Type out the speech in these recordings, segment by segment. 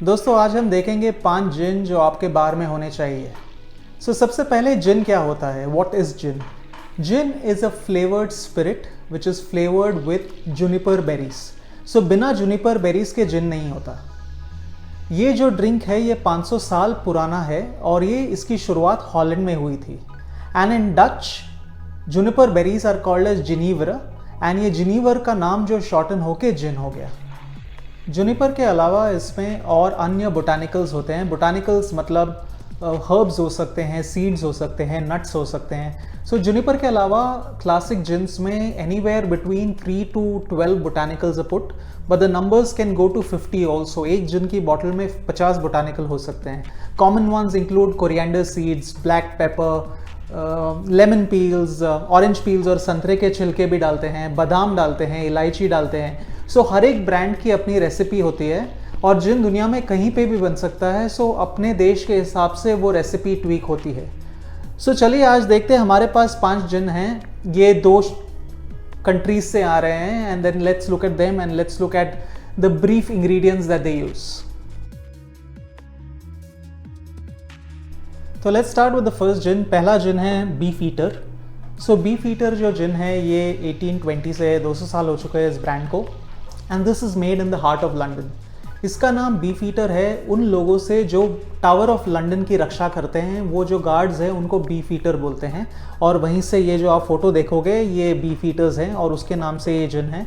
दोस्तों आज हम देखेंगे 5 जिन जो आपके बार में होने चाहिए। सबसे पहले जिन क्या होता है? What is gin? Gin is a flavoured spirit which is flavoured with juniper berries. बिना जुनिपर बेरीज के जिन नहीं होता। ये जो ड्रिंक है ये 500 साल पुराना है और ये इसकी शुरुआत हॉलैंड में हुई थी। And in Dutch juniper berries are called as genever and ये जिनीवर का नाम जो शॉर्टन होके जिन हो गया। जुनिपर के अलावा इसमें और अन्य बोटानिकल्स होते हैं। बोटानिकल्स मतलब हर्ब्स हो सकते हैं, सीड्स हो सकते हैं, नट्स हो सकते हैं। जुनिपर के अलावा क्लासिक जिन्स में anywhere between 3 to 12 botanicals are put, but the numbers can go to 50 also. एक जिन की बॉटल में 50 बोटानिकल हो सकते हैं। Common ones include coriander seeds, black pepper, lemon peels, orange peels और संतरे के छिलके भी डालते हैं, बादाम डालते हैं, इलायची डालते हैं। हर एक ब्रांड की अपनी रेसिपी होती है और जिन दुनिया में कहीं पे भी बन सकता है। अपने देश के हिसाब से वो रेसिपी ट्वीक होती है। चलिए आज देखते हैं, हमारे पास 5 जिन हैं। ये 2 कंट्रीज से आ रहे हैं and then let's look at them and let's look at the brief ingredients that they use. तो let's start with the first gin. पहला जिन है बीफ ईटर। बीफ ईटर जो जिन है ये 1820 से 200 साल हो चुके हैं इस ब्रांड को and this is made in the heart of London. इसका नाम बीफ ईटर है उन लोगों से जो टावर ऑफ लंदन की रक्षा करते हैं। वो जो गार्ड्स हैं उनको बीफ ईटर बोलते हैं और वहीं से ये जो आप फोटो देखोगे ये बीफ ईटर्स हैं और उसके नाम से ये जिन है।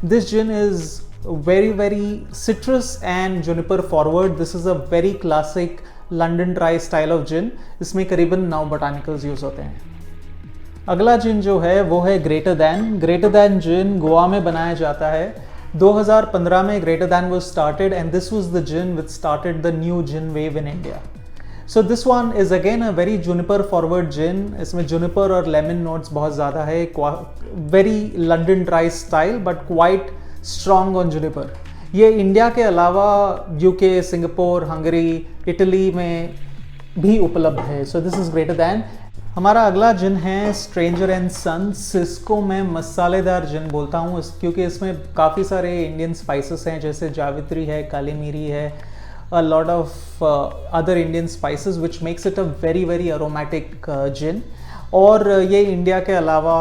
This gin is very citrus and juniper forward. This is a very classic London dry style of gin. इसमें करीबन 9 बोटानिकल्स यूज होते हैं। अगला जिन जो है वो है ग्रेटर दैन। ग्रेटर दैन जिन गोवा में बनाया जाता है। 2015 में greater than was started and this was the gin which started the new gin wave in India. This one is again a very juniper forward gin. इसमें juniper और lemon notes बहुत ज़्यादा है। Very London dry style but quite strong on juniper. ये India के अलावा UK, Singapore, Hungary, Italy में भी उपलब्ध है। This is greater than. हमारा अगला जिन है स्ट्रेंजर एंड सन्स। इसको मैं मसालेदार जिन बोलता हूँ क्योंकि इसमें काफ़ी सारे इंडियन स्पाइसेस हैं, जैसे जावित्री है, काली मिरी है, a lot of other Indian spices which makes it a very aromatic gin. और ये इंडिया के अलावा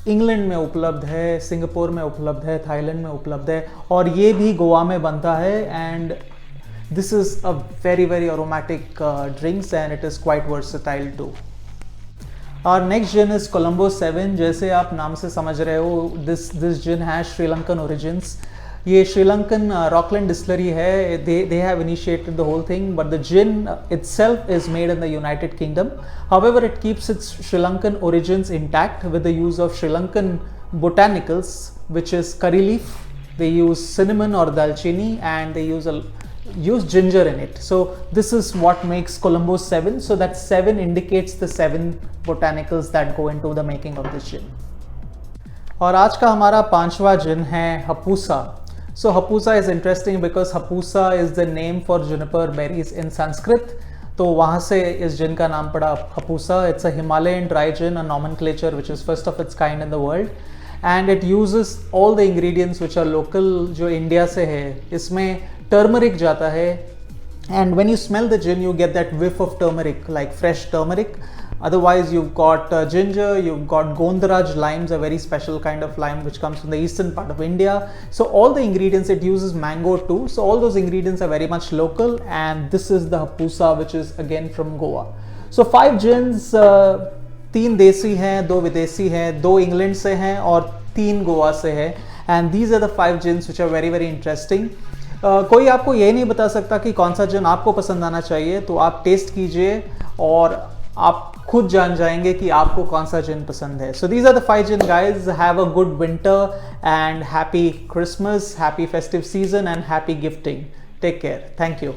इंग्लैंड में उपलब्ध है, सिंगापुर में उपलब्ध है, थाईलैंड में उपलब्ध है और ये भी गोवा में बनता है। And this is a very aromatic drinks and it is quite versatile too. Our next gin is Colombo 7. जैसे आप नाम से समझ रहे हो this gin has Sri Lankan origins. ये श्रीलंकन रॉकलैंड डिस्टिलरी है। they have initiated the whole thing but the gin itself is made in the United Kingdom. However, it keeps its Sri Lankan origins intact with the use of Sri Lankan botanicals which is curry leaf. They use cinnamon or dalchini and they use ginger in it. This is what makes Colombo 7. That 7 indicates the 7 botanicals that go into the making of this gin. और आज का हमारा 5वां जिन है Hapusa. Hapusa is interesting because Hapusa is the name for juniper berries in Sanskrit. तो वहाँ से इस जिन का नाम पड़ा Hapusa. It's a Himalayan dry gin, a nomenclature which is first of its kind in the world. And it uses all the ingredients which are local, जो India से है। इसमें टर्मरिक जाता है and when you smell the gin you get that whiff of turmeric, like fresh turmeric. Otherwise you've got ginger, you've got Gondaraj limes, a very special kind of lime which comes from the eastern part of India. All the ingredients, it uses mango too. All those ingredients are very much local and this is the Hapusa which is again from Goa. 5 gins, 3 देसी हैं, 2 विदेशी हैं, 2 England से हैं और 3 गोवा से हैं। And these are the 5 gins which are very interesting. कोई आपको ये नहीं बता सकता कि कौन सा जिन आपको पसंद आना चाहिए, तो आप टेस्ट कीजिए और आप खुद जान जाएंगे कि आपको कौन सा जिन पसंद है। These are the 5 gin guys. Have a good winter and happy Christmas, happy festive season and happy gifting. Take care. Thank you.